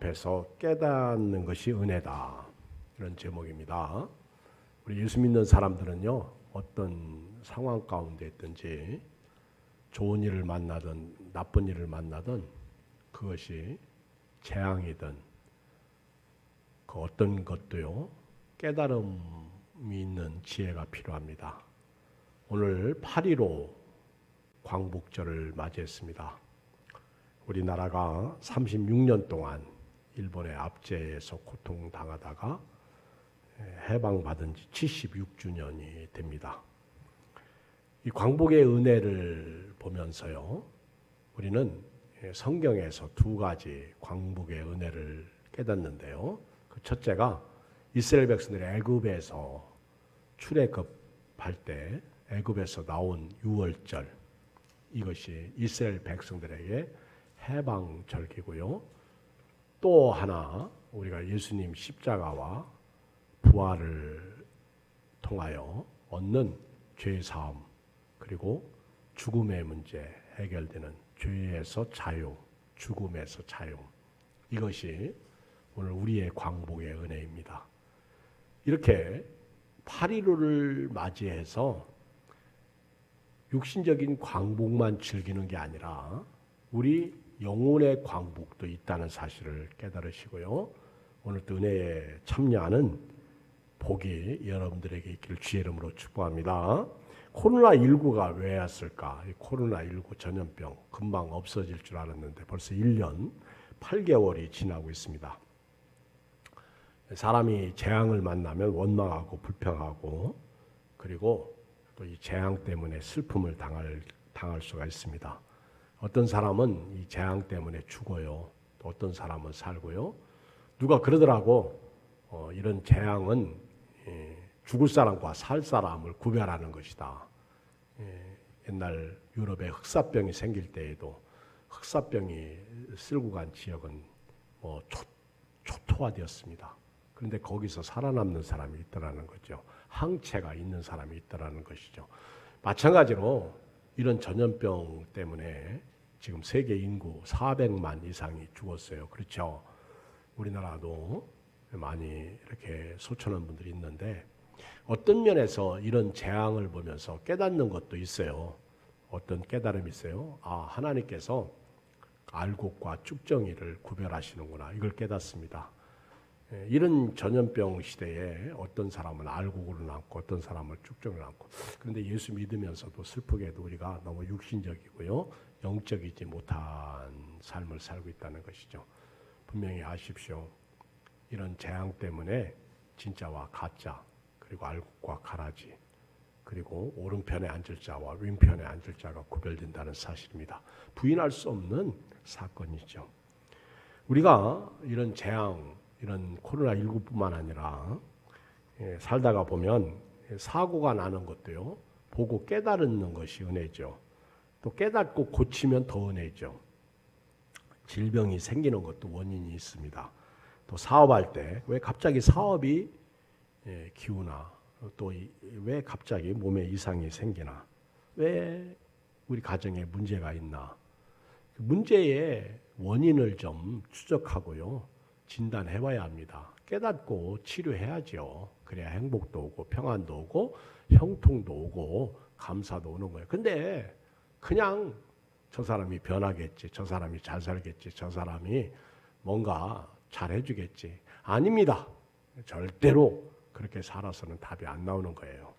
앞에서 깨닫는 것이 은혜다. 이런 제목입니다. 우리 예수 믿는 사람들은요, 어떤 상황 가운데 있든지 좋은 일을 만나든 나쁜 일을 만나든 그것이 재앙이든 그 어떤 것도요, 깨달음이 있는 지혜가 필요합니다. 오늘 8.15 광복절을 맞이했습니다. 우리나라가 36년 동안 일본의 압제에서 고통당하다가 해방받은 지 76주년이 됩니다. 이 광복의 은혜를 보면서요, 우리는 성경에서 두 가지 광복의 은혜를 깨닫는데요. 그 첫째가 이스라엘 백성들이 애굽에서 출애굽할 때 애굽에서 나온 유월절, 이것이 이스라엘 백성들에게 해방절기고요. 또 하나 우리가 예수님 십자가와 부활을 통하여 얻는 죄사함 그리고 죽음의 문제 해결되는 죄에서 자유, 죽음에서 자유, 이것이 오늘 우리의 광복의 은혜입니다. 이렇게 8.15를 맞이해서 육신적인 광복만 즐기는 게 아니라 우리 영혼의 광복도 있다는 사실을 깨달으시고요. 오늘 또 은혜에 참여하는 복이 여러분들에게 있기를 주의 이름으로 축복합니다. 코로나19가 왜 왔을까? 이 코로나19 전염병 금방 없어질 줄 알았는데 벌써 1년 8개월이 지나고 있습니다. 사람이 재앙을 만나면 원망하고 불평하고 그리고 또 이 재앙 때문에 슬픔을 당할 수가 있습니다. 어떤 사람은 이 재앙 때문에 죽어요. 또 어떤 사람은 살고요. 누가 그러더라고, 이런 재앙은 죽을 사람과 살 사람을 구별하는 것이다. 옛날 유럽에 흑사병이 생길 때에도 흑사병이 쓸고 간 지역은 초토화되었습니다. 그런데 거기서 살아남는 사람이 있더라는 거죠. 항체가 있는 사람이 있더라는 것이죠. 마찬가지로 이런 전염병 때문에 지금 세계 인구 400만 이상이 죽었어요. 그렇죠? 우리나라도 많이 이렇게 소천한 분들이 있는데 어떤 면에서 이런 재앙을 보면서 깨닫는 것도 있어요. 어떤 깨달음이 있어요. 아, 하나님께서 알곡과 쭉정이를 구별하시는구나. 이걸 깨닫습니다. 이런 전염병 시대에 어떤 사람은 알곡으로 남고 어떤 사람은 쭉정으로 남고, 그런데 예수 믿으면서도 슬프게도 우리가 너무 육신적이고요, 영적이지 못한 삶을 살고 있다는 것이죠. 분명히 아십시오. 이런 재앙 때문에 진짜와 가짜, 그리고 알곡과 가라지, 그리고 오른편에 앉을 자와 왼편에 앉을 자가 구별된다는 사실입니다. 부인할 수 없는 사건이죠. 우리가 이런 재앙, 이런 코로나19뿐만 아니라 살다가 보면 사고가 나는 것도요, 보고 깨달는 것이 은혜죠. 또 깨닫고 고치면 더 은혜죠. 질병이 생기는 것도 원인이 있습니다. 또 사업할 때 왜 갑자기 사업이 기우나, 또 왜 갑자기 몸에 이상이 생기나, 왜 우리 가정에 문제가 있나, 문제의 원인을 좀 추적하고요, 진단해봐야 합니다. 깨닫고 치료해야죠. 그래야 행복도 오고 평안도 오고 형통도 오고 감사도 오는 거예요. 근데 그냥 저 사람이 변하겠지, 저 사람이 잘 살겠지, 저 사람이 뭔가 잘해주겠지. 아닙니다. 절대로 그렇게 살아서는 답이 안 나오는 거예요.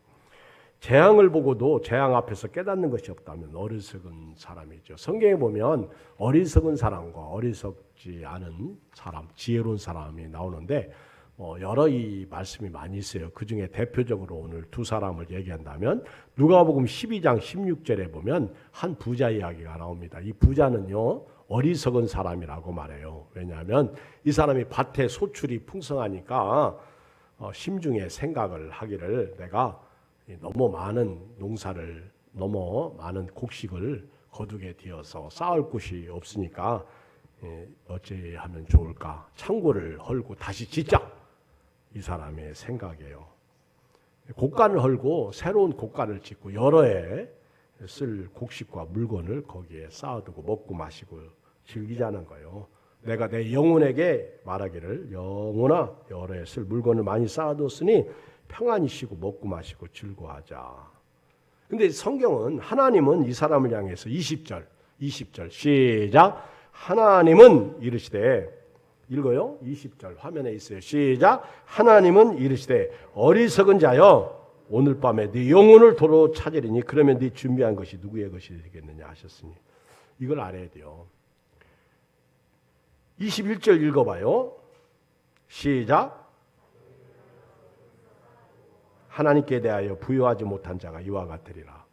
재앙을 보고도 재앙 앞에서 깨닫는 것이 없다면 어리석은 사람이죠. 성경에 보면 어리석은 사람과 어리석지 않은 사람, 지혜로운 사람이 나오는데 여러 이 말씀이 많이 있어요. 그 중에 대표적으로 오늘 두 사람을 얘기한다면 누가복음 12장 16절에 보면 한 부자 이야기가 나옵니다. 이 부자는요, 어리석은 사람이라고 말해요. 왜냐하면 이 사람이 밭에 소출이 풍성하니까 심중에 생각을 하기를, 내가 너무 많은 농사를, 너무 많은 곡식을 거두게 되어서 쌓을 곳이 없으니까 어찌하면 좋을까, 창고를 헐고 다시 짓자, 이 사람의 생각이에요. 곡간을 헐고 새로운 곡간을 짓고 여러 해 쓸 곡식과 물건을 거기에 쌓아두고 먹고 마시고 즐기자는 거예요. 내가 내 영혼에게 말하기를 영혼아 여러 해 쓸 물건을 많이 쌓아뒀으니 평안히 쉬고 먹고 마시고 즐거워하자. 근데 성경은 하나님은 이 사람을 향해서 20절 시작. 하나님은 이르시되, 읽어요. 20절 화면에 있어요. 시작. 하나님은 이르시되 어리석은 자여 오늘 밤에 네 영혼을 도로 찾으리니 그러면 네 준비한 것이 누구의 것이 되겠느냐 하셨으니, 이걸 알아야 돼요. 21절 읽어봐요. 시작. 하나님께 대하여 부여하지 못한 자가 이와 같으리라.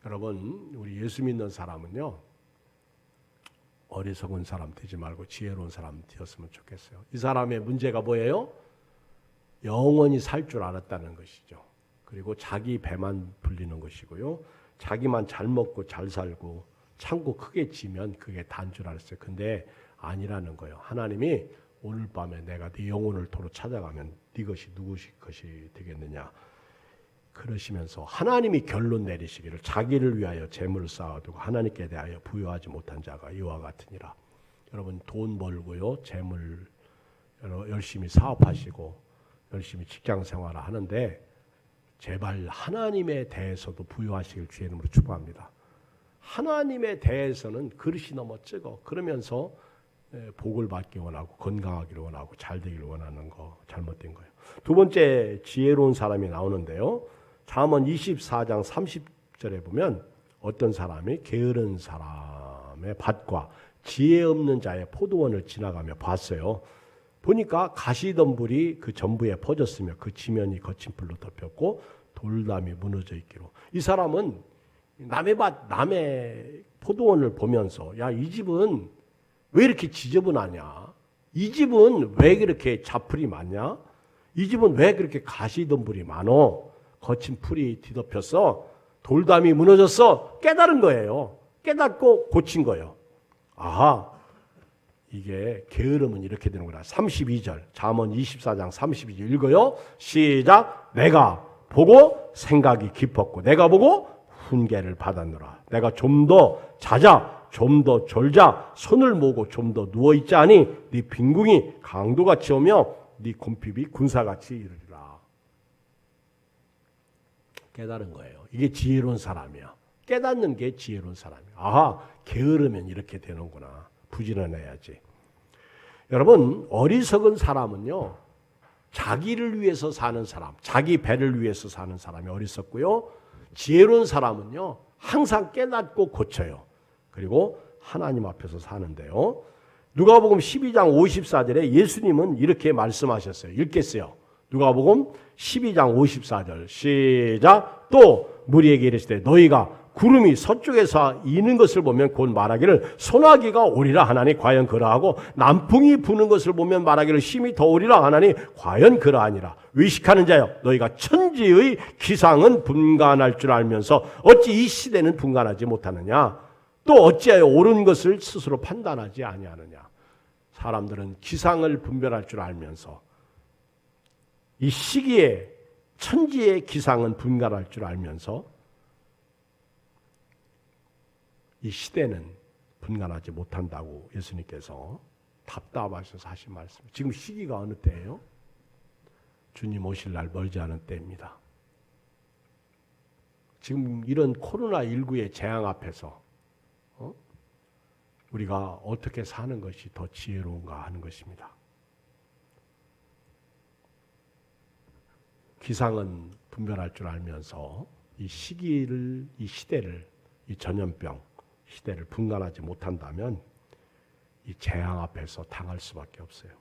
여러분, 우리 예수 믿는 사람은요, 어리석은 사람 되지 말고 지혜로운 사람 되었으면 좋겠어요. 이 사람의 문제가 뭐예요? 영원히 살 줄 알았다는 것이죠. 그리고 자기 배만 불리는 것이고요. 자기만 잘 먹고 잘 살고 창고 크게 지면 그게 다인 줄 알았어요. 근데 아니라는 거예요. 하나님이 오늘 밤에 내가 네 영혼을 도로 찾아가면 네 것이 누구 것이 되겠느냐. 그러시면서 하나님이 결론 내리시기를 자기를 위하여 재물을 쌓아두고 하나님께 대하여 부여하지 못한 자가 이와 같으니라. 여러분, 돈 벌고요, 재물 열심히 사업하시고 열심히 직장생활을 하는데 제발 하나님에 대해서도 부여하시길 주의 이름으로 축복합니다. 하나님에 대해서는 그릇이 너무 적어. 그러면서 복을 받기 원하고 건강하기를 원하고 잘 되기를 원하는 거 잘못된 거예요. 두 번째 지혜로운 사람이 나오는데요. 잠언 24장 30절에 보면 어떤 사람이 게으른 사람의 밭과 지혜 없는 자의 포도원을 지나가며 봤어요. 보니까 가시덤불이 그 전부에 퍼졌으며 그 지면이 거친 풀로 덮였고 돌담이 무너져 있기로. 이 사람은 남의 밭, 남의 포도원을 보면서 야, 이 집은 왜 이렇게 지저분하냐? 이 집은 왜 그렇게 잡풀이 많냐? 이 집은 왜 그렇게 가시덤불이 많어? 거친 풀이 뒤덮였어? 돌담이 무너졌어? 깨달은 거예요. 깨닫고 고친 거예요. 아하, 이게 게으름은 이렇게 되는구나. 32절 잠언 24장 32절 읽어요. 시작. 내가 보고 생각이 깊었고 내가 보고 훈계를 받았노라. 내가 좀 더 자자, 좀 더 졸자, 손을 모으고 좀 더 누워있자 하니 네 빈궁이 강도같이 오며 네 곰핍이 군사같이 이르리라. 깨달은 거예요. 이게 지혜로운 사람이야. 깨닫는 게 지혜로운 사람이야. 아하, 게으르면 이렇게 되는구나. 부지런해야지. 여러분, 어리석은 사람은요, 자기를 위해서 사는 사람, 자기 배를 위해서 사는 사람이 어리석고요. 지혜로운 사람은요, 항상 깨닫고 고쳐요. 그리고 하나님 앞에서 사는데요. 누가복음 12장 54절에 예수님은 이렇게 말씀하셨어요. 읽겠어요. 누가복음 12장 54절 시작. 또 무리에게 이르시되 너희가 구름이 서쪽에서 이는 것을 보면 곧 말하기를 소나기가 오리라 하나니 과연 그러하고 남풍이 부는 것을 보면 말하기를 심히 더 오리라 하나니 과연 그러하니라. 의식하는 자여 너희가 천지의 기상은 분간할 줄 알면서 어찌 이 시대는 분간하지 못하느냐. 또 어찌하여 옳은 것을 스스로 판단하지 아니하느냐. 사람들은 기상을 분별할 줄 알면서 이 시기에 천지의 기상은 분간할 줄 알면서 이 시대는 분간하지 못한다고 예수님께서 답답하셔서 하신 말씀. 지금 시기가 어느 때예요? 주님 오실 날 멀지 않은 때입니다. 지금 이런 코로나19의 재앙 앞에서 우리가 어떻게 사는 것이 더 지혜로운가 하는 것입니다. 기상은 분별할 줄 알면서 이 시기를, 이 시대를, 이 전염병 시대를 분간하지 못한다면 이 재앙 앞에서 당할 수밖에 없어요.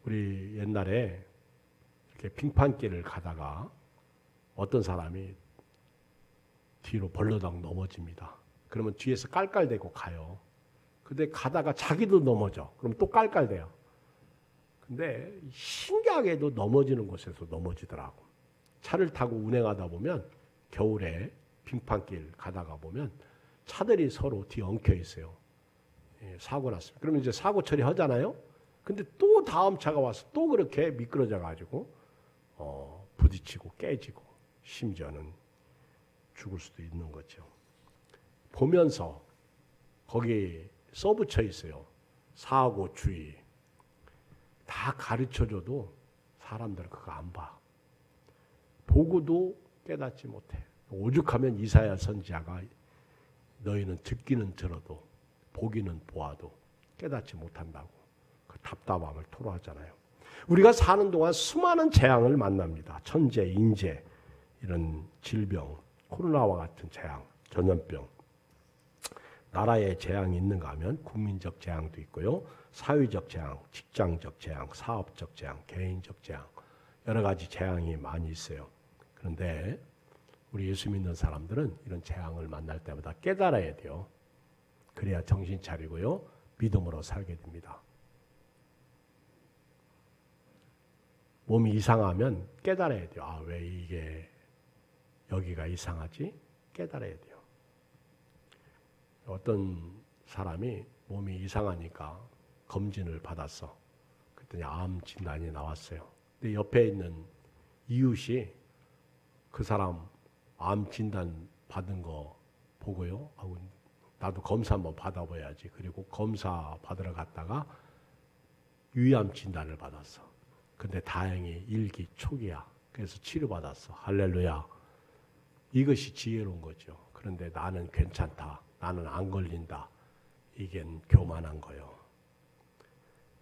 우리 옛날에 이렇게 빙판길을 가다가 어떤 사람이 뒤로 벌러덩 넘어집니다. 그러면 뒤에서 깔깔대고 가요. 근데 가다가 자기도 넘어져. 그럼 또 깔깔대요. 근데 신기하게도 넘어지는 곳에서 넘어지더라고. 차를 타고 운행하다 보면 겨울에 빙판길 가다가 보면 차들이 서로 뒤에 엉켜 있어요. 사고 났습니다. 그러면 이제 사고 처리하잖아요. 근데 또 다음 차가 와서 또 그렇게 미끄러져 가지고 부딪히고 깨지고 심지어는 죽을 수도 있는 거죠. 보면서 거기 써붙여 있어요. 사고주의. 다 가르쳐줘도 사람들은 그거 안 봐. 보고도 깨닫지 못해. 오죽하면 이사야 선지자가 너희는 듣기는 들어도 보기는 보아도 깨닫지 못한다고 그 답답함을 토로하잖아요. 우리가 사는 동안 수많은 재앙을 만납니다. 천재, 인재, 이런 질병, 코로나와 같은 재앙, 전염병. 나라에 재앙이 있는가 하면 국민적 재앙도 있고요. 사회적 재앙, 직장적 재앙, 사업적 재앙, 개인적 재앙, 여러 가지 재앙이 많이 있어요. 그런데 우리 예수 믿는 사람들은 이런 재앙을 만날 때마다 깨달아야 돼요. 그래야 정신 차리고요. 믿음으로 살게 됩니다. 몸이 이상하면 깨달아야 돼요. 아, 왜 이게 여기가 이상하지? 깨달아야 돼요. 어떤 사람이 몸이 이상하니까 검진을 받았어. 그랬더니 암 진단이 나왔어요. 근데 옆에 있는 이웃이 그 사람 암 진단 받은 거 보고요. 나도 검사 한번 받아봐야지. 그리고 검사 받으러 갔다가 위암 진단을 받았어. 근데 다행히 1기 초기야. 그래서 치료받았어. 할렐루야. 이것이 지혜로운 거죠. 그런데 나는 괜찮다. 나는 안 걸린다. 이게 교만한 거예요.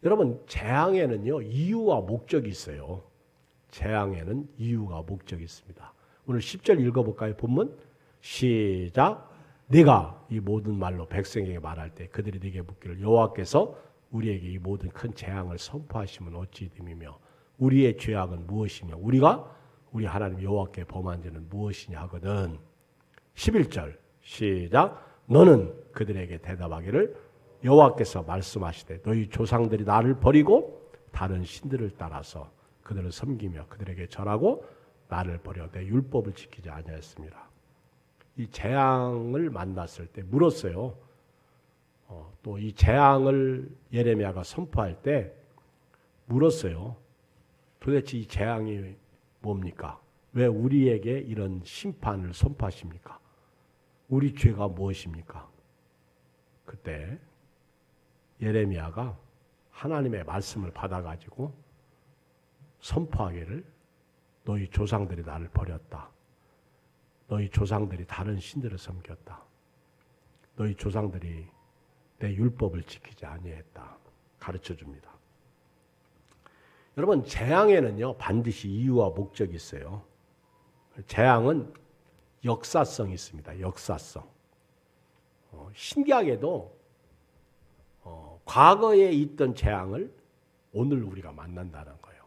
여러분, 재앙에는요, 이유와 목적이 있어요. 재앙에는 이유와 목적이 있습니다. 오늘 10절 읽어볼까요? 본문 시작. 네가 이 모든 말로 백성에게 말할 때 그들이 네게 묻기를 여호와께서 우리에게 이 모든 큰 재앙을 선포하시면 어찌 됨이며 우리의 죄악은 무엇이며 우리가 우리 하나님 여호와께 범한 죄는 무엇이냐 하거든. 11절 시작. 너는 그들에게 대답하기를 여호와께서 말씀하시되 너희 조상들이 나를 버리고 다른 신들을 따라서 그들을 섬기며 그들에게 절하고 나를 버려 내 율법을 지키지 아니하였습니다. 이 재앙을 만났을 때 물었어요. 또 이 재앙을 예레미야가 선포할 때 물었어요. 도대체 이 재앙이 뭡니까? 왜 우리에게 이런 심판을 선포하십니까? 우리 죄가 무엇입니까? 그때 예레미야가 하나님의 말씀을 받아가지고 선포하기를 너희 조상들이 나를 버렸다. 너희 조상들이 다른 신들을 섬겼다. 너희 조상들이 내 율법을 지키지 아니했다. 가르쳐줍니다. 여러분, 재앙에는요 반드시 이유와 목적이 있어요. 재앙은 역사성이 있습니다. 역사성. 신기하게도 과거에 있던 재앙을 오늘 우리가 만난다는 거예요.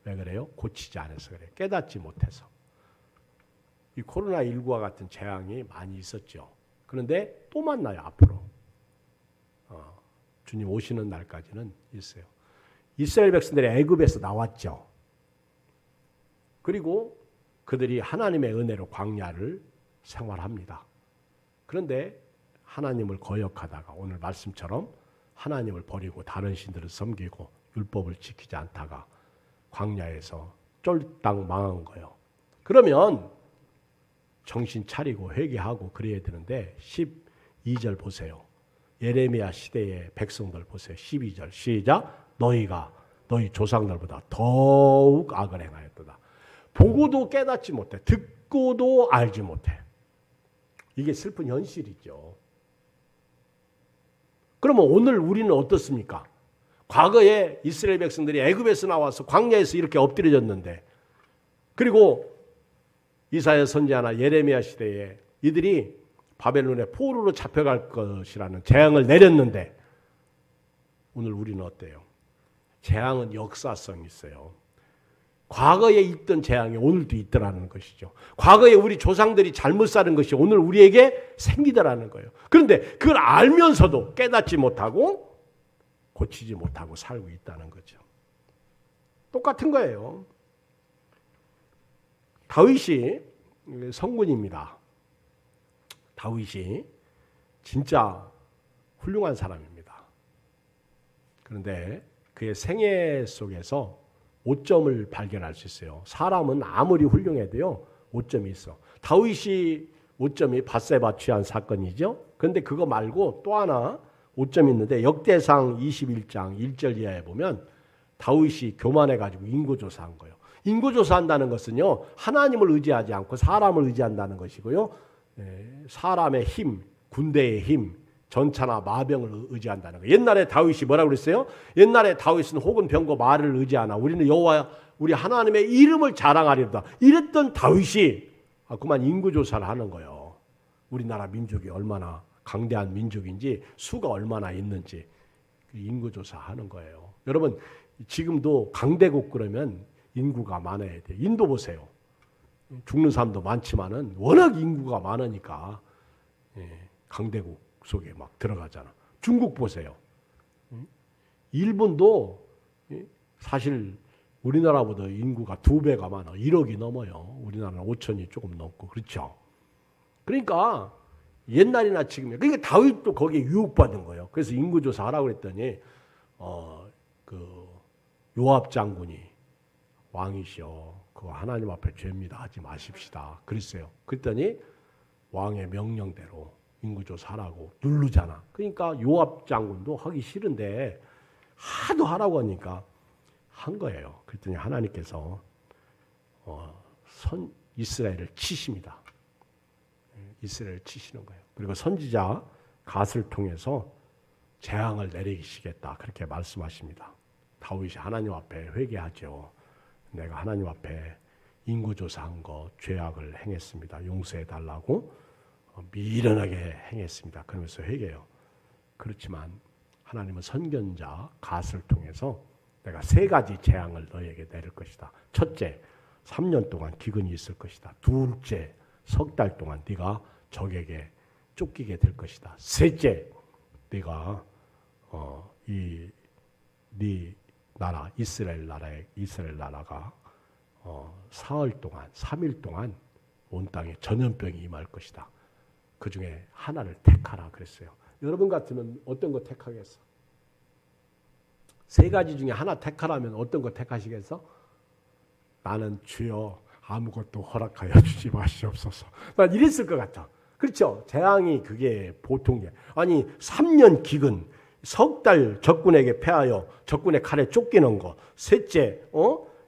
왜 그래요? 고치지 않아서 그래요. 깨닫지 못해서. 이 코로나19와 같은 재앙이 많이 있었죠. 그런데 또 만나요, 앞으로. 주님 오시는 날까지는 있어요. 이스라엘 백성들이 애굽에서 나왔죠. 그리고 그들이 하나님의 은혜로 광야를 생활합니다. 그런데 하나님을 거역하다가 오늘 말씀처럼 하나님을 버리고 다른 신들을 섬기고 율법을 지키지 않다가 광야에서 쫄딱 망한 거예요. 그러면 정신 차리고 회개하고 그래야 되는데 12절 보세요. 예레미야 시대의 백성들 보세요. 12절 시작. 너희가 너희 조상들보다 더욱 악을 행하였도다. 보고도 깨닫지 못해. 듣고도 알지 못해. 이게 슬픈 현실이죠. 그러면 오늘 우리는 어떻습니까? 과거에 이스라엘 백성들이 애굽에서 나와서 광야에서 이렇게 엎드려졌는데 그리고 이사야 선지자나 예레미야 시대에 이들이 바벨론의 포로로 잡혀갈 것이라는 재앙을 내렸는데 오늘 우리는 어때요? 재앙은 역사성이 있어요. 과거에 있던 재앙이 오늘도 있더라는 것이죠. 과거에 우리 조상들이 잘못 사는 것이 오늘 우리에게 생기더라는 거예요. 그런데 그걸 알면서도 깨닫지 못하고 고치지 못하고 살고 있다는 거죠. 똑같은 거예요. 다윗이 성군입니다. 다윗이 진짜 훌륭한 사람입니다. 그런데 그의 생애 속에서 오점을 발견할 수 있어요. 사람은 아무리 훌륭해도요, 오점이 있어. 다윗이 오점이 밧세바 취한 사건이죠. 그런데 그거 말고 또 하나 오점이 있는데 역대상 21장 1절 이하에 보면 다윗이 교만해가지고 인구조사한 거예요. 인구조사한다는 것은요, 하나님을 의지하지 않고 사람을 의지한다는 것이고요. 사람의 힘, 군대의 힘, 전차나 마병을 의지한다는 거예요. 옛날에 다윗이 뭐라고 그랬어요? 옛날에 다윗은 혹은 병거 말을 의지하나 우리는 여호와 우리 하나님의 이름을 자랑하리로다. 이랬던 다윗이 그만 인구조사를 하는 거예요. 우리나라 민족이 얼마나 강대한 민족인지 수가 얼마나 있는지 인구조사하는 거예요. 여러분 지금도 강대국 그러면 인구가 많아야 돼요. 인도 보세요. 죽는 사람도 많지만은 워낙 인구가 많으니까 강대국 속에 막 들어가잖아. 중국 보세요. 일본도 사실 우리나라보다 인구가 2배가 많아. 1억이 넘어요. 우리나라는 5천이 조금 넘고 그렇죠. 그러니까 옛날이나 지금이야. 그러니까 다윗도 거기에 유혹받은 거예요. 그래서 인구조사 하라고 그랬더니 그 요압 장군이 왕이시여 그거 하나님 앞에 죄입니다. 하지 마십시다. 그랬어요. 그랬더니 왕의 명령대로 인구조사하라고 누르잖아. 그러니까 요압 장군도 하기 싫은데 하도 하라고 하니까 한 거예요. 그랬더니 하나님께서 이스라엘을 치십니다. 이스라엘을 치시는 거예요. 그리고 선지자 갓을 통해서 재앙을 내리시겠다 그렇게 말씀하십니다. 다윗이 하나님 앞에 회개하죠. 내가 하나님 앞에 인구조사한 거 죄악을 행했습니다. 용서해 달라고 미련하게 행했습니다. 그러면서 회개해요. 그렇지만 하나님은 선견자 갓을 통해서 내가 3가지 재앙을 너에게 내릴 것이다. 첫째, 3년 동안 기근이 있을 것이다. 둘째, 석 달 동안 네가 적에게 쫓기게 될 것이다. 셋째, 네가 네 나라 이스라엘 나라가 사흘 동안 3일 동안 온 땅에 전염병이 임할 것이다. 그 중에 하나를 택하라 그랬어요. 여러분 같으면 어떤 거 택하겠어? 3가지 중에 하나 택하라면 어떤 거 택하시겠어? 나는 주여 아무것도 허락하여 주지 마시옵소서. 난 이랬을 것 같아. 그렇죠? 재앙이 그게 보통이야. 아니 3년 기근, 석 달 적군에게 패하여 적군의 칼에 쫓기는 거. 셋째,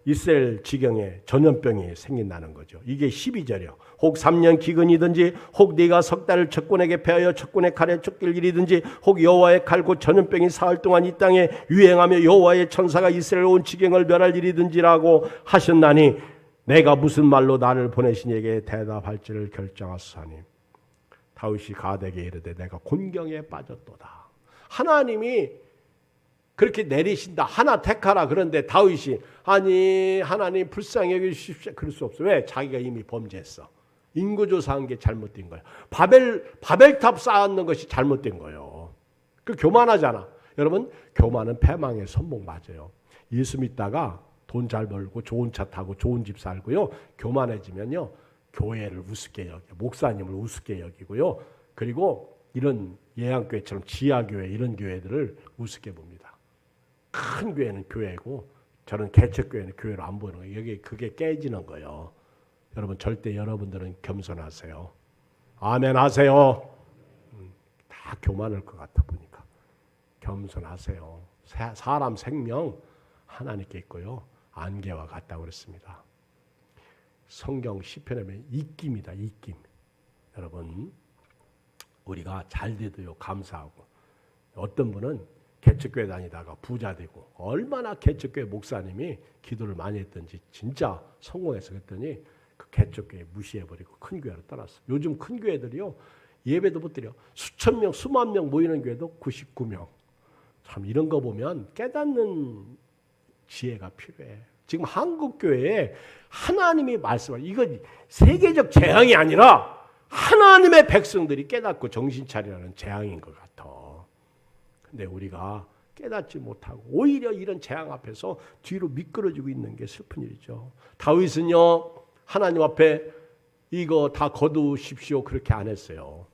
이스라엘 지경에 전염병이 생긴다는 거죠. 이게 12절이요. 혹 3년 기근이든지 혹 네가 석 달을 적군에게 패하여 적군의 칼에 쫓길 일이든지 혹 여호와의 칼 곧 전염병이 사흘 동안 이 땅에 유행하며 여호와의 천사가 이스라엘 온 지경을 멸할 일이든지라고 하셨나니 내가 무슨 말로 나를 보내신 이에게 대답할지를 결정하사니 다윗이 가데게 이르되 내가 곤경에 빠졌도다. 하나님이 그렇게 내리신다. 하나 택하라. 그런데 다윗이 아니 하나님 불쌍히 여기십시오. 그럴 수 없어. 왜? 자기가 이미 범죄했어. 인구조사한 게 잘못된 거예요. 바벨탑 쌓는 것이 잘못된 거예요. 그 교만하잖아. 여러분 교만은 패망의 선봉 맞아요. 예수 믿다가 돈 잘 벌고 좋은 차 타고 좋은 집 살고요. 교만해지면요. 교회를 우습게 여겨. 목사님을 우습게 여기고요. 그리고 이런 예양교회처럼 지하교회 이런 교회들을 우습게 봅니다. 큰 교회는 교회고 저런 개척교회는 교회로 안 보이는 거예요. 여기 그게 깨지는 거예요. 여러분 절대 여러분들은 겸손하세요. 아멘 하세요. 다 교만할 것 같아 보니까. 겸손하세요. 사람 생명 하나님께 있고요. 안개와 같다고 그랬습니다. 성경 시편에 보면 입김이다. 입김. 여러분 우리가 잘 돼도요 감사하고 어떤 분은 개척교회 다니다가 부자 되고 얼마나 개척교회 목사님이 기도를 많이 했던지 진짜 성공해서 그랬더니 그 개척교회 무시해버리고 큰 교회로 떠났어. 요즘 큰 교회들이요 예배도 못 드려. 수천 명 수만 명 모이는 교회도 99명. 참 이런 거 보면 깨닫는 지혜가 필요해. 지금 한국 교회에 하나님이 말씀을 이건 세계적 재앙이 아니라 하나님의 백성들이 깨닫고 정신 차리라는 재앙인 것 같아. 근데 우리가 깨닫지 못하고 오히려 이런 재앙 앞에서 뒤로 미끄러지고 있는 게 슬픈 일이죠. 다윗은요 하나님 앞에 이거 다 거두십시오 그렇게 안 했어요.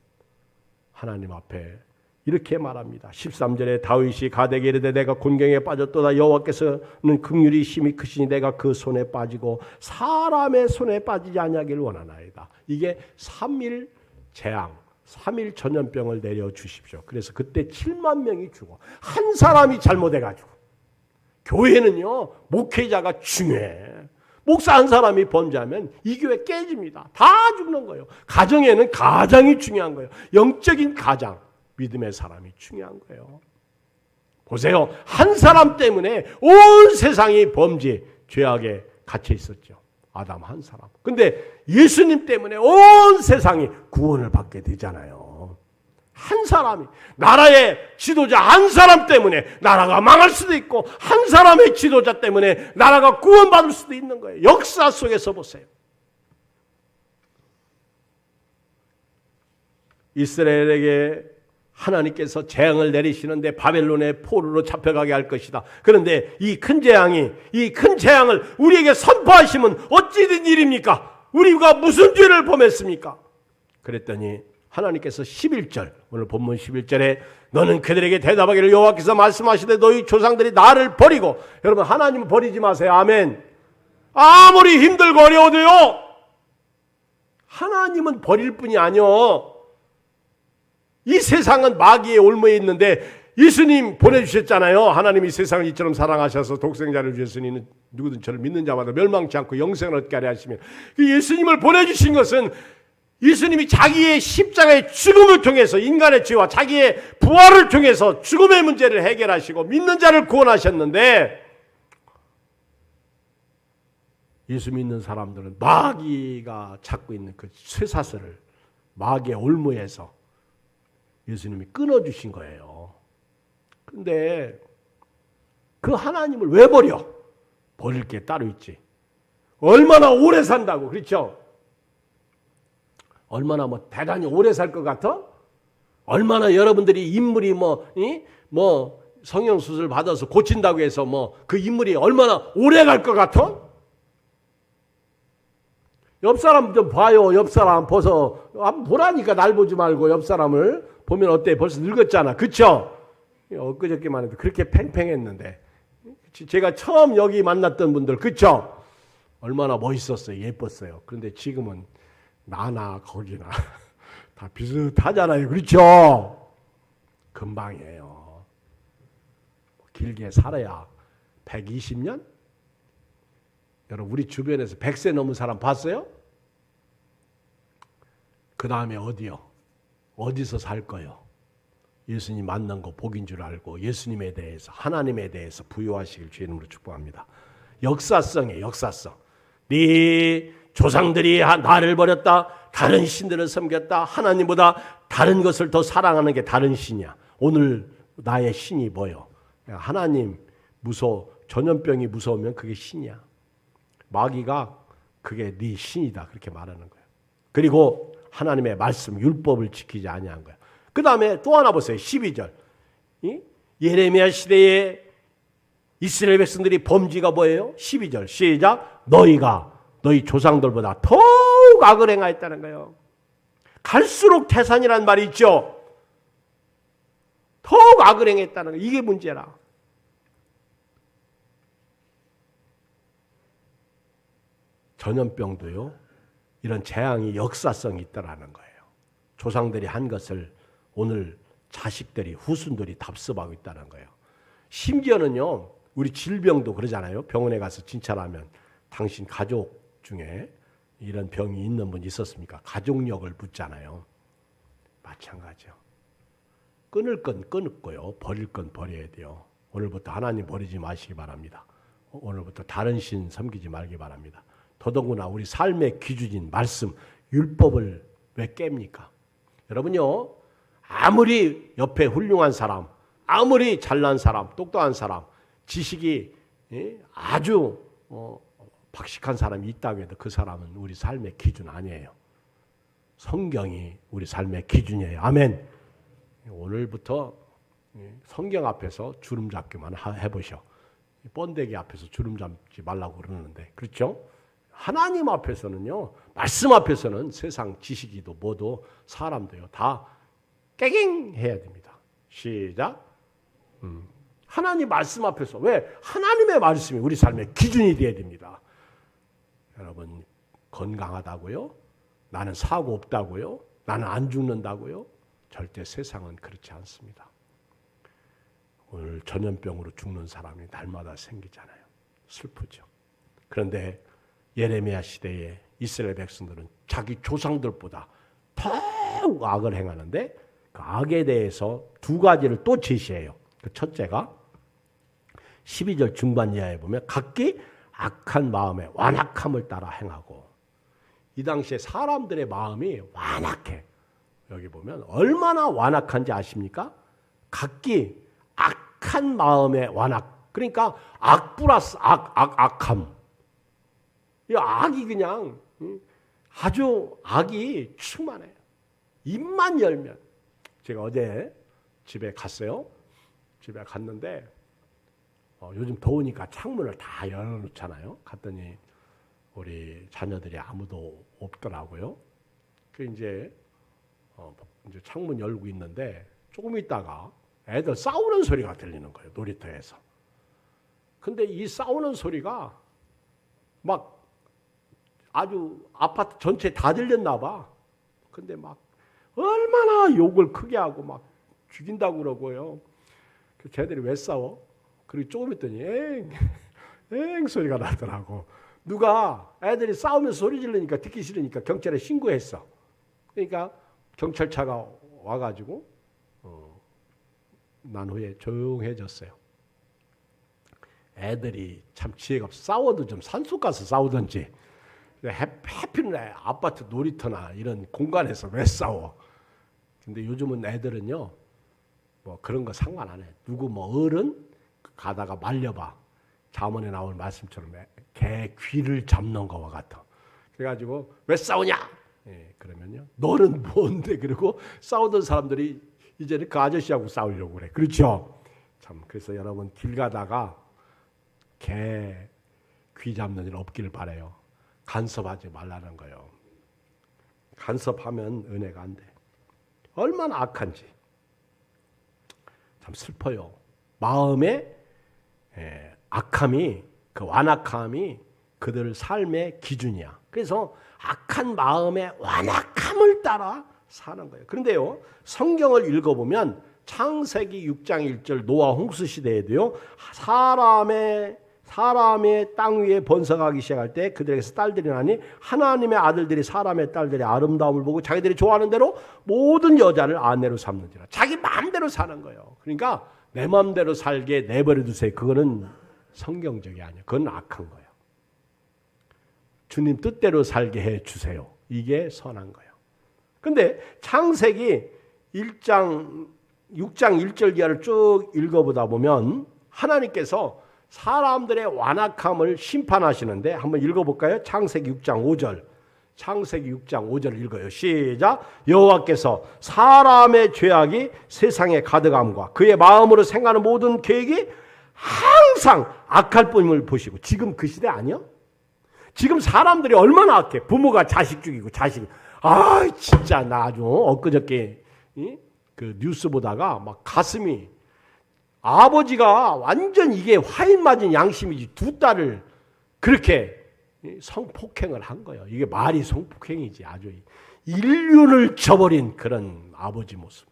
하나님 앞에 이렇게 말합니다. 13절에 다윗이 가데게 이르되 내가 곤경에 빠졌도다. 여호와께서는 긍휼이 심히 크시니 내가 그 손에 빠지고 사람의 손에 빠지지 아니하기를 원하나이다. 이게 3일 재앙, 3일 전염병을 내려주십시오. 그래서 그때 7만 명이 죽어. 한 사람이 잘못해가지고. 교회는요, 목회자가 중요해. 목사 한 사람이 범죄하면 이 교회 깨집니다. 다 죽는 거예요. 가정에는 가장이 중요한 거예요. 영적인 가장, 믿음의 사람이 중요한 거예요. 보세요. 한 사람 때문에 온 세상이 범죄, 죄악에 갇혀 있었죠. 아담 한 사람. 근데 예수님 때문에 온 세상이 구원을 받게 되잖아요. 한 사람이, 나라의 지도자 한 사람 때문에 나라가 망할 수도 있고, 한 사람의 지도자 때문에 나라가 구원받을 수도 있는 거예요. 역사 속에서 보세요. 이스라엘에게 하나님께서 재앙을 내리시는데 바벨론의 포로로 잡혀가게 할 것이다. 그런데 이 큰 재앙을 우리에게 선포하시면 어찌 된 일입니까? 우리가 무슨 죄를 범했습니까? 그랬더니 하나님께서 11절, 오늘 본문 11절에 너는 그들에게 대답하기를 여호와께서 말씀하시되 너희 조상들이 나를 버리고, 여러분 하나님은 버리지 마세요. 아멘. 아무리 힘들고 어려워도요, 하나님은 버릴 뿐이 아니요. 이 세상은 마귀의 올무에 있는데 예수님 보내주셨잖아요. 하나님이 세상을 이처럼 사랑하셔서 독생자를 주셨으니 누구든 저를 믿는 자마다 멸망치 않고 영생을 얻게 하려 하시면, 그 예수님을 보내주신 것은 예수님이 자기의 십자가의 죽음을 통해서 인간의 죄와 자기의 부활을 통해서 죽음의 문제를 해결하시고 믿는 자를 구원하셨는데, 예수 믿는 사람들은 마귀가 찾고 있는 그 쇠사슬을 마귀의 올무에서 예수님이 끊어주신 거예요. 그런데 그 하나님을 왜 버려? 버릴 게 따로 있지. 얼마나 오래 산다고, 그렇죠? 얼마나 대단히 오래 살 것 같아? 얼마나 여러분들이 인물이 성형수술 받아서 고친다고 해서 그 인물이 얼마나 오래 갈 것 같아? 옆 사람 좀 봐요. 옆 사람 보서 보라니까 날 보지 말고 옆 사람을 보면 어때? 벌써 늙었잖아. 그쵸? 엊그저께만 해도 그렇게 팽팽했는데. 제가 처음 여기 만났던 분들, 그쵸? 얼마나 멋있었어요. 예뻤어요. 그런데 지금은 나나 거기나 다 비슷하잖아요. 그렇죠? 금방이에요. 길게 살아야 120년? 여러분 우리 주변에서 100세 넘은 사람 봤어요? 그 다음에 어디요? 어디서 살 거요? 예수님 만난 거 복인 줄 알고 예수님에 대해서, 하나님에 대해서 부여하시길 주의 이름으로 축복합니다. 역사성이에요. 역사성. 네 조상들이 나를 버렸다. 다른 신들을 섬겼다. 하나님보다 다른 것을 더 사랑하는 게 다른 신이야. 오늘 나의 신이 뭐요? 하나님 전염병이 무서우면 그게 신이야. 마귀가 그게 네 신이다 그렇게 말하는 거예요. 그리고 하나님의 말씀, 율법을 지키지 아니한 거예요. 그 다음에 또 하나 보세요. 12절. 예레미야 시대에 이스라엘 백성들이 범죄가 뭐예요? 12절 시작. 너희 조상들보다 더욱 악을 행하였다는 거예요. 갈수록 태산이란 말이 있죠. 더욱 악을 행했다는 거예요. 이게 문제라. 전염병도요, 이런 재앙이 역사성이 있다라는 거예요. 조상들이 한 것을 오늘 자식들이, 후손들이 답습하고 있다는 거예요. 심지어는요, 우리 질병도 그러잖아요. 병원에 가서 진찰하면 당신 가족 중에 이런 병이 있는 분 있었습니까? 가족력을 묻잖아요. 마찬가지요. 끊을 건 끊었고요. 버릴 건 버려야 돼요. 오늘부터 하나님 버리지 마시기 바랍니다. 오늘부터 다른 신 섬기지 말기 바랍니다. 더더구나 우리 삶의 기준인 말씀, 율법을 왜 깹니까? 여러분요, 아무리 옆에 훌륭한 사람, 아무리 잘난 사람, 똑똑한 사람, 지식이 아주 박식한 사람이 있다고 해도 그 사람은 우리 삶의 기준 아니에요. 성경이 우리 삶의 기준이에요. 아멘. 오늘부터 성경 앞에서 주름 잡기만 해보셔. 번데기 앞에서 주름 잡지 말라고 그러는데, 그렇죠? 하나님 앞에서는요, 말씀 앞에서는 세상 지식이도 뭐도 사람도요 다 깨갱 해야 됩니다. 시작. 하나님 말씀 앞에서, 왜? 하나님의 말씀이 우리 삶의 기준이 되어야 됩니다. 여러분 건강하다고요? 나는 사고 없다고요? 나는 안 죽는다고요? 절대 세상은 그렇지 않습니다. 오늘 전염병으로 죽는 사람이 날마다 생기잖아요. 슬프죠. 그런데 예레미야 시대에 이스라엘 백성들은 자기 조상들보다 더욱 악을 행하는데 그 악에 대해서 두 가지를 또 제시해요. 그 첫째가 12절 중반 이하에 보면 각기 악한 마음에 완악함을 따라 행하고, 이 당시에 사람들의 마음이 완악해. 여기 보면 얼마나 완악한지 아십니까? 각기 악한 마음에 완악. 그러니까 악 플러스 악함. 이 악이 그냥 아주 악이 충만해요. 입만 열면. 제가 어제 집에 갔어요. 집에 갔는데 요즘 더우니까 창문을 다 열어놓잖아요. 갔더니 우리 자녀들이 아무도 없더라고요. 그 이제 창문 열고 있는데 조금 있다가 애들 싸우는 소리가 들리는 거예요. 놀이터에서. 근데 이 싸우는 소리가 막 아주 아파트 전체에 다 들렸나 봐. 근데 막 얼마나 욕을 크게 하고 막 죽인다고 그러고요. 쟤들이 왜 싸워? 그리고 조금 있더니 엥 소리가 나더라고. 누가 애들이 싸우면서 소리 지르니까 듣기 싫으니까 경찰에 신고했어. 그러니까 경찰차가 와가지고 난 후에 조용해졌어요. 애들이 참 지혜가 없어. 싸워도 좀 산속 가서 싸우든지. 해피는 아파트 놀이터나 이런 공간에서 왜 싸워? 근데 요즘은 애들은요, 뭐 그런 거 상관 안 해. 누구 뭐 어른 가다가 말려봐. 잠언에 나올 말씀처럼 개 귀를 잡는 거와 같아. 그래가지고 왜 싸우냐? 예, 그러면요, 너는 뭔데? 그리고 싸우던 사람들이 이제는 그 아저씨하고 싸우려고 그래. 그렇죠? 참, 그래서 여러분 길 가다가 개 귀 잡는 일 없기를 바라요. 간섭하지 말라는 거예요. 간섭하면 은혜가 안 돼. 얼마나 악한지. 참 슬퍼요. 마음의 악함이, 그 완악함이 그들 삶의 기준이야. 그래서 악한 마음의 완악함을 따라 사는 거예요. 그런데요, 성경을 읽어보면 창세기 6장 1절 노아 홍수 시대에도요, 사람의 땅 위에 번성하기 시작할 때 그들에게서 딸들이 나니 하나님의 아들들이 사람의 딸들의 아름다움을 보고 자기들이 좋아하는 대로 모든 여자를 아내로 삼는지라. 자기 마음대로 사는 거예요. 그러니까 내 마음대로 살게 내버려 두세요. 그거는 성경적이 아니에요. 그건 악한 거예요. 주님 뜻대로 살게 해 주세요. 이게 선한 거예요. 근데 창세기 6장 1절 이하를 쭉 읽어보다 보면 하나님께서 사람들의 완악함을 심판하시는데 한번 읽어볼까요? 창세기 6장 5절. 창세기 6장 5절 읽어요. 시작. 여호와께서 사람의 죄악이 세상에 가득함과 그의 마음으로 생각하는 모든 계획이 항상 악할 뿐임을 보시고. 지금 그 시대 아니야? 지금 사람들이 얼마나 악해. 부모가 자식 죽이고 자식. 진짜 나 아주 엊그저께 그 뉴스 보다가 막 가슴이, 아버지가 완전 이게 화인 맞은 양심이지 두 딸을 그렇게 성폭행을 한 거예요. 이게 말이 성폭행이지. 아주 인륜을 저버린 그런 아버지 모습.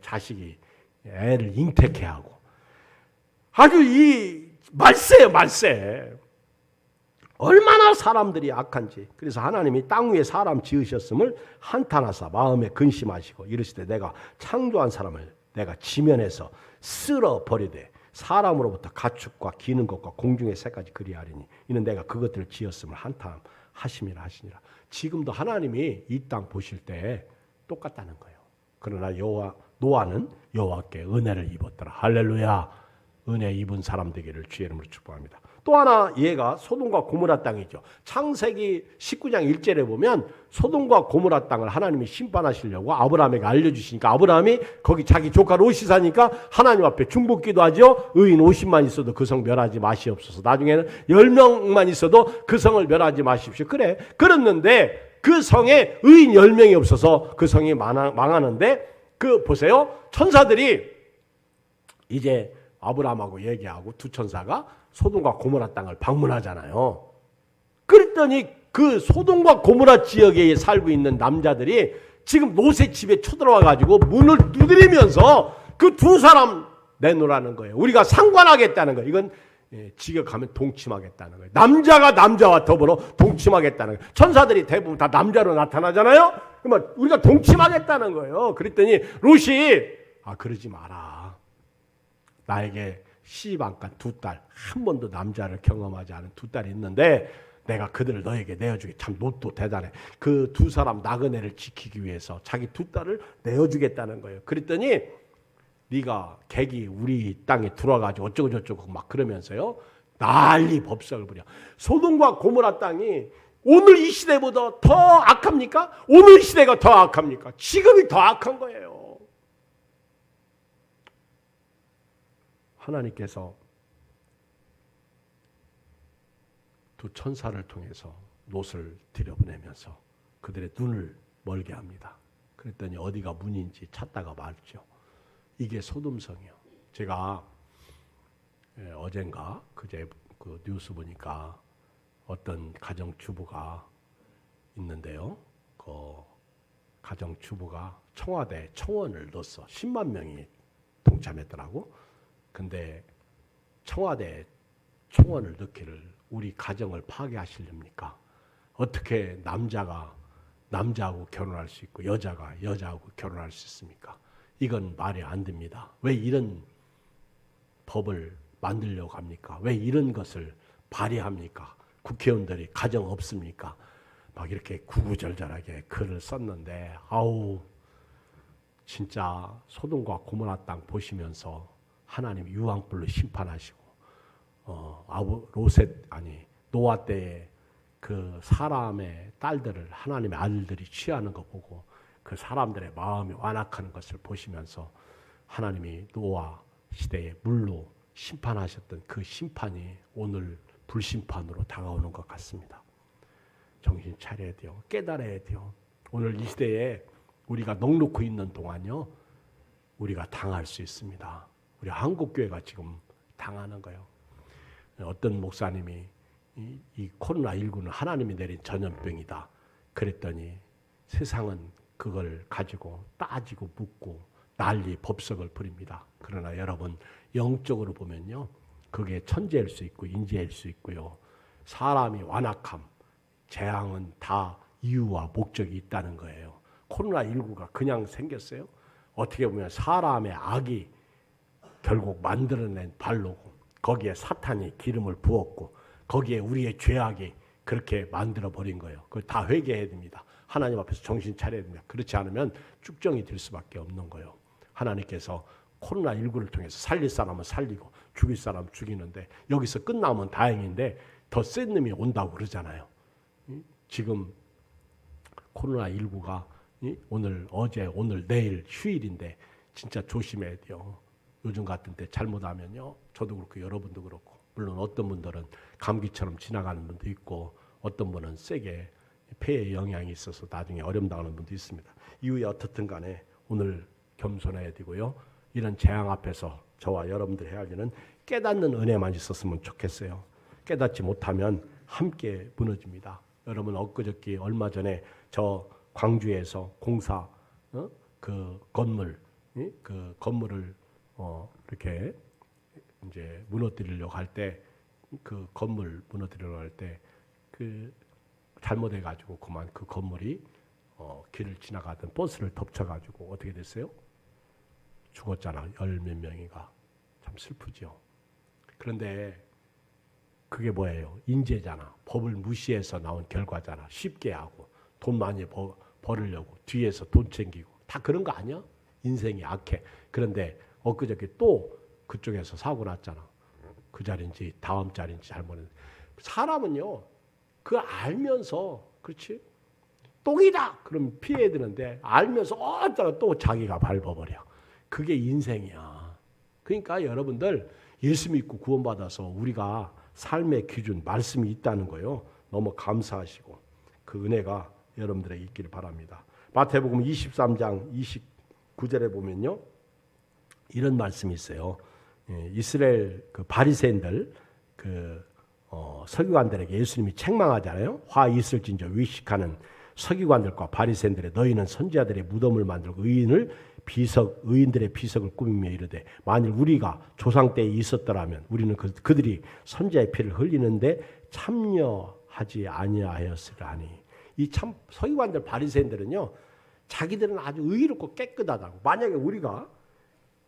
자식이 애를 잉태케 하고 아주 이 말세예요, 말세. 얼마나 사람들이 악한지. 그래서 하나님이 땅 위에 사람 지으셨음을 한탄하사 마음에 근심하시고 이르시되 내가 창조한 사람을 내가 지면에서 쓸어 버리되 사람으로부터 가축과 기는 것과 공중의 새까지 그리하리니 이는 내가 그것들을 지었음을 한탄하심이라 하시니라. 지금도 하나님이 이 땅 보실 때 똑같다는 거예요. 그러나 노아는 여호와께 은혜를 입었더라. 할렐루야. 은혜 입은 사람 되기를 주의 이름으로 축복합니다. 또 하나 얘가 소돔과 고모라 땅이죠. 창세기 19장 1절에 보면 소돔과 고모라 땅을 하나님이 심판하시려고 아브라함에게 알려주시니까 아브라함이 거기 자기 조카 롯이 사니까 하나님 앞에 중보기도 하죠. 의인 50만 있어도 그 성 멸하지 마시옵소서. 나중에는 10명만 있어도 그 성을 멸하지 마십시오. 그래, 그랬는데 그 성에 의인 10명이 없어서 그 성이 망하는데 그 보세요. 천사들이 이제 아브라함하고 얘기하고 두 천사가 소돔과 고모라 땅을 방문하잖아요. 그랬더니 그 소돔과 고모라 지역에 살고 있는 남자들이 지금 롯의 집에 쳐들어와 가지고 문을 두드리면서 그 두 사람 내놓으라는 거예요. 우리가 상관하겠다는 거예요. 이건 지가 가면 동침하겠다는 거예요. 남자가 남자와 더불어 동침하겠다는 거예요. 천사들이 대부분 다 남자로 나타나잖아요. 그러면 우리가 동침하겠다는 거예요. 그랬더니 롯이 그러지 마라. 나에게 시집안간 두 딸, 한 번도 남자를 경험하지 않은 두 딸이 있는데 내가 그들을 너에게 내어주게. 참 롯도 대단해. 그 두 사람 나그네를 지키기 위해서 자기 두 딸을 내어주겠다는 거예요. 그랬더니 네가 객이 우리 땅에 들어와가지고 어쩌고 저쩌고 막 그러면서요, 난리 법석을 부려. 소돔과 고모라 땅이 오늘 이 시대보다 더 악합니까? 오늘 시대가 더 악합니까? 지금이 더 악한 거예요. 하나님께서 두 천사를 통해서 롯을 들여보내면서 그들의 눈을 멀게 합니다. 그랬더니 어디가 문인지 찾다가 말죠. 이게 소돔성이요. 제가 어젠가 그제 그 뉴스 보니까 어떤 가정주부가 있는데요. 그 가정주부가 청와대 청원을 넣었어. 10만 명이 동참했더라고. 근데 청와대 청원을 넣기를 우리 가정을 파괴하시렵니까? 어떻게 남자가 남자하고 결혼할 수 있고 여자가 여자하고 결혼할 수 있습니까? 이건 말이 안 됩니다. 왜 이런 법을 만들려고 합니까? 왜 이런 것을 발의합니까? 국회의원들이 가정 없습니까? 막 이렇게 구구절절하게 글을 썼는데 진짜 소돔과 고모라 땅 보시면서 하나님 유황불로 심판하시고 노아 때에 그 사람의 딸들을 하나님의 아들들이 취하는 거 보고 그 사람들의 마음이 완악하는 것을 보시면서 하나님이 노아 시대에 물로 심판하셨던 그 심판이 오늘 불심판으로 다가오는 것 같습니다. 정신 차려야 돼요. 깨달아야 돼요. 오늘 이 시대에 우리가 넉놓고 있는 동안요, 우리가 당할 수 있습니다. 우리 한국교회가 지금 당하는 거예요. 어떤 목사님이 이 코로나19는 하나님이 내린 전염병이다 그랬더니 세상은 그걸 가지고 따지고 묻고 난리 법석을 부립니다. 그러나 여러분, 영적으로 보면요, 그게 천재일 수 있고 인재일 수 있고요, 사람이 완악함, 재앙은 다 이유와 목적이 있다는 거예요. 코로나19가 그냥 생겼어요. 어떻게 보면 사람의 악이 결국 만들어낸 발로고, 거기에 사탄이 기름을 부었고, 거기에 우리의 죄악이 그렇게 만들어버린 거예요. 그걸 다 회개해야 됩니다. 하나님 앞에서 정신 차려야 됩니다. 그렇지 않으면 쭉정이 될 수밖에 없는 거예요. 하나님께서 코로나19를 통해서 살릴 사람은 살리고 죽일 사람은 죽이는데, 여기서 끝나면 다행인데 더 센 놈이 온다고 그러잖아요. 지금 코로나19가 오늘, 어제, 오늘, 내일 휴일인데 진짜 조심해야 돼요. 요즘 같은 때 잘못하면요, 저도 그렇고 여러분도 그렇고, 물론 어떤 분들은 감기처럼 지나가는 분도 있고 어떤 분은 세게 폐에 영향이 있어서 나중에 어려움당하는 분도 있습니다. 이후에 어떻든 간에 오늘 겸손해야 되고요, 이런 재앙 앞에서 저와 여러분들 해야 하기는 깨닫는 은혜만 있었으면 좋겠어요. 깨닫지 못하면 함께 무너집니다. 여러분, 엊그저께 얼마 전에 저 광주에서 공사 그 건물, 그 건물을 이렇게 이제 무너뜨리려고 할 때, 그 건물 무너뜨리려고 할 때 그 잘못해가지고 그만 그 건물이 길을 지나가던 버스를 덮쳐가지고 어떻게 됐어요? 죽었잖아. 10몇 명이가. 참 슬프죠. 그런데 그게 뭐예요? 인재잖아. 법을 무시해서 나온 결과잖아. 쉽게 하고 돈 많이 벌으려고 뒤에서 돈 챙기고 다 그런 거 아니야? 인생이 악해. 그런데 엊그저께 또 그쪽에서 사고 났잖아. 그 자리인지 다음 자리인지 잘 모르는데, 사람은요, 그 알면서, 그렇지? 똥이다! 그럼 피해야 되는데 알면서 어쩌다 또 자기가 밟아버려. 그게 인생이야. 그러니까 여러분들, 예수 믿고 구원받아서 우리가 삶의 기준, 말씀이 있다는 거예요. 너무 감사하시고 그 은혜가 여러분들에게 있기를 바랍니다. 마태복음 23장 29절에 보면요, 이런 말씀이 있어요. 이스라엘 그 바리새인들, 그 서기관들에게 예수님이 책망하잖아요. 화 있을진저 위식하는 서기관들과 바리새인들의 너희는 선지자들의 무덤을 만들고 의인들의 비석을 꾸미며 이르되 만일 우리가 조상 때에 있었더라면 우리는 그들이 선지자의 피를 흘리는데 참여하지 아니하였으리하니. 이 참 서기관들 바리새인들은요, 자기들은 아주 의롭고 깨끗하다고. 만약에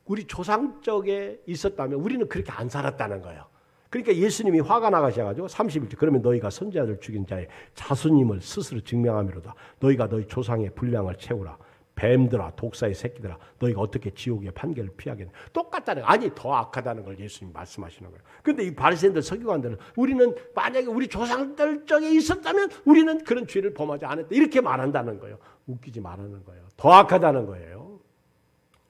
우리 조상 쪽에 있었다면 우리는 그렇게 안 살았다는 거예요. 그러니까 예수님이 화가 나가셔가지고 31절 그러면 너희가 선지자들 죽인 자의 자손임을 스스로 증명하미로다. 너희가 너희 조상의 분량을 채우라. 뱀들아 독사의 새끼들아 너희가 어떻게 지옥의 판결을 피하겠냐. 똑같다는, 아니 더 악하다는 걸 예수님이 말씀하시는 거예요. 그런데 이 바리새인들 서기관들은 우리는 만약에 우리 조상들 쪽에 있었다면 우리는 그런 죄를 범하지 않았다 이렇게 말한다는 거예요. 웃기지 말라는 거예요. 더 악하다는 거예요.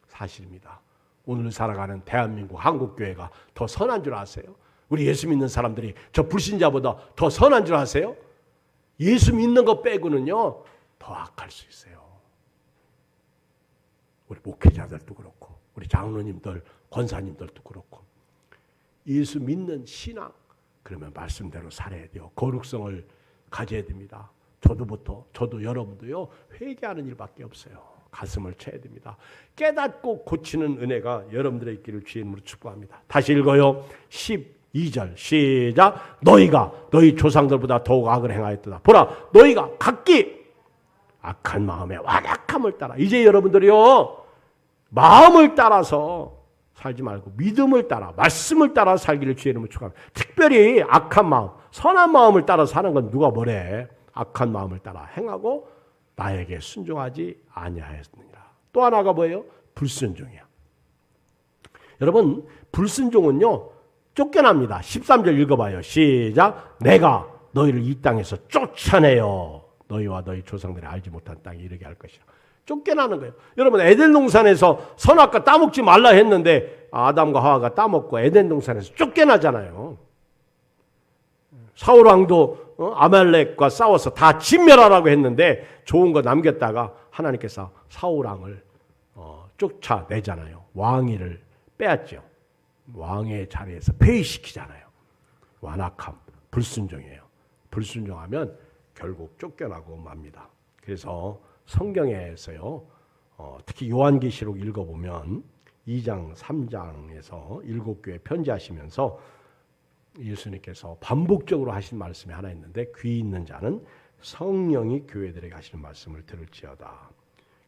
사실입니다. 오늘 살아가는 대한민국 한국교회가 더 선한 줄 아세요? 우리 예수 믿는 사람들이 저 불신자보다 더 선한 줄 아세요? 예수 믿는 것 빼고는요 더 악할 수 있어요. 우리 목회자들도 그렇고 우리 장로님들, 권사님들도 그렇고 예수 믿는 신앙 그러면 말씀대로 살아야 돼요. 거룩성을 가져야 됩니다. 저도 여러분도요 회개하는 일밖에 없어요. 가슴을 쳐야 됩니다. 깨닫고 고치는 은혜가 여러분들의 있기를 주의 이름으로 축복합니다. 다시 읽어요. 12절 시작. 너희가 너희 조상들보다 더욱 악을 행하였도다. 보라 너희가 각기 악한 마음에 완악함을 따라. 이제 여러분들이요 마음을 따라서 살지 말고 믿음을 따라 말씀을 따라 살기를 주의 이름으로 축복합니다. 특별히 악한 마음, 선한 마음을 따라 사는 건 누가 뭐래. 악한 마음을 따라 행하고 나에게 순종하지 아니하였느니라. 또 하나가 뭐예요? 불순종이야. 여러분 불순종은요 쫓겨납니다. 13절 읽어봐요. 시작. 내가 너희를 이 땅에서 쫓아내어 너희와 너희 조상들이 알지 못한 땅에 이르게 할 것이라. 쫓겨나는 거예요. 여러분 에덴 동산에서 선악과 따먹지 말라 했는데 아담과 하와가 따먹고 에덴 동산에서 쫓겨나잖아요. 사울 왕도 아말렉과 싸워서 다 진멸하라고 했는데 좋은 거 남겼다가 하나님께서 사울 왕을 쫓아내잖아요. 왕위를 빼앗죠. 왕의 자리에서 폐위시키잖아요. 완악함, 불순종이에요. 불순종하면 결국 쫓겨나고 맙니다. 그래서 성경에서요, 특히 요한계시록 읽어보면 2장, 3장에서 7교회 편지하시면서 예수님께서 반복적으로 하신 말씀이 하나 있는데 귀 있는 자는 성령이 교회들에게 하시는 말씀을 들을지어다.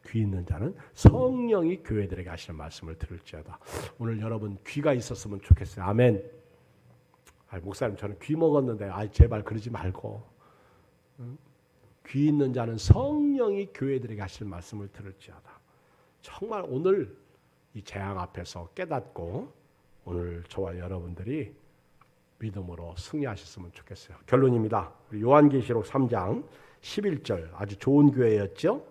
귀 있는 자는 성령이 교회들에게 하시는 말씀을 들을지어다. 오늘 여러분 귀가 있었으면 좋겠어요. 아멘. 목사님 저는 귀 먹었는데 제발 그러지 말고. 귀 있는 자는 성령이 교회들에게 하시는 말씀을 들을지어다. 정말 오늘 이 재앙 앞에서 깨닫고 오늘 저와 여러분들이 믿음으로 승리하셨으면 좋겠어요. 결론입니다. 요한계시록 3장 11절 아주 좋은 교회였죠.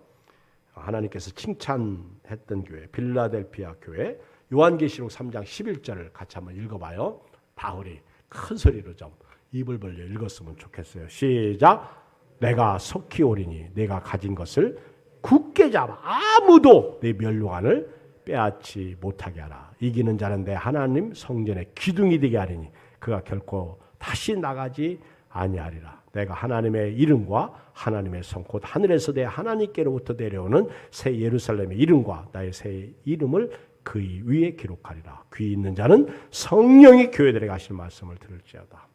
하나님께서 칭찬했던 교회 빌라델피아 교회. 요한계시록 3장 11절을 같이 한번 읽어봐요. 바울이 큰 소리로 좀 입을 벌려 읽었으면 좋겠어요. 시작. 내가 속히 오리니 내가 가진 것을 굳게 잡아 아무도 내 멸류관을 빼앗지 못하게 하라. 이기는 자는 내 하나님 성전의 기둥이 되게 하리니 그가 결코 다시 나가지 아니하리라. 내가 하나님의 이름과 하나님의 성 곧 하늘에서 내 하나님께로부터 내려오는 새 예루살렘의 이름과 나의 새 이름을 그 위에 기록하리라. 귀 있는 자는 성령이 교회들에게 하시는 말씀을 들을지어다.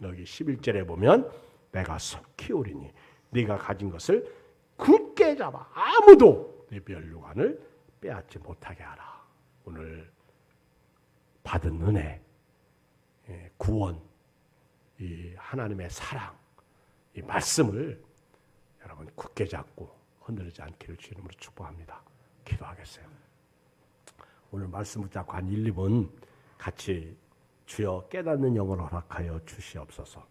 여기 11절에 보면 내가 속히 오리니 네가 가진 것을 굳게 잡아 아무도 네 멸류관을 빼앗지 못하게 하라. 오늘 받은 은혜, 구원, 이 하나님의 사랑, 이 말씀을 여러분 굳게 잡고 흔들리지 않기를 주의 이름으로 축복합니다. 기도하겠어요. 오늘 말씀 붙잡고 한 1, 2분 같이 주여 깨닫는 영을 허락하여 주시옵소서.